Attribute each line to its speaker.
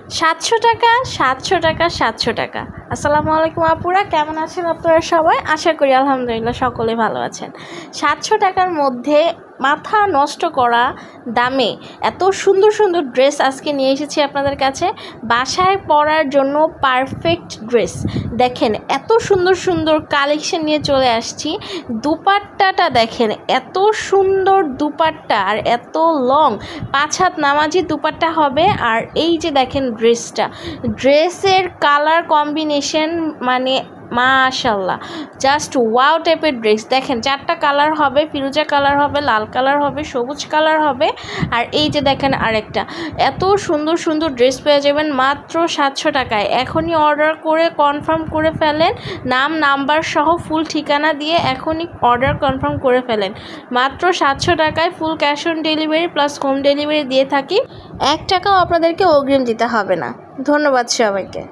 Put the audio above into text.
Speaker 1: 700 টাকা, 700 টাকা, 700 টাকা। আসসালামু আলাইকুম আপুরা, কেমন আছেন আপনারা সবাই? আশা করি আলহামদুলিল্লাহ সকলে ভালো আছেন। 700 টাকার মধ্যে মাথা নষ্ট করা দামে এত সুন্দর সুন্দর ড্রেস আজকে নিয়ে এসেছি আপনাদের কাছে। বাসায় পরার জন্য পারফেক্ট ড্রেস। দেখেন এত সুন্দর সুন্দর কালেকশন নিয়ে চলে আসছি। দুপাট্টাটা দেখেন, এত সুন্দর দুপাট্টা আর এত লং, 5 হাত নামাজি দুপাট্টা হবে। আর এই যে দেখেন ড্রেসের কালার কম্বিনেশন মানে মাশাআল্লাহ, জাস্ট ওয়াও টাইপের ড্রেস। দেখেন 4টা কালার হবে, ফিরোজা কালার হবে, লাল কালার হবে, সবুজ কালার হবে। আর এই যে দেখেন আরেকটা, এত সুন্দর সুন্দর ড্রেস পেয়ে যাবেন মাত্র 700 টাকায়। এখনই অর্ডার করে কনফার্ম করে ফেলেন, নাম নাম্বার সহ ফুল ঠিকানা দিয়ে এখনই অর্ডার কনফার্ম করে ফেলেন। মাত্র 700 টাকায় full cash on delivery plus home delivery দিয়ে থাকি। 1 টাকাও আপনাদেরকে অগ্রিম দিতে হবে না। ধন্যবাদ সবাইকে।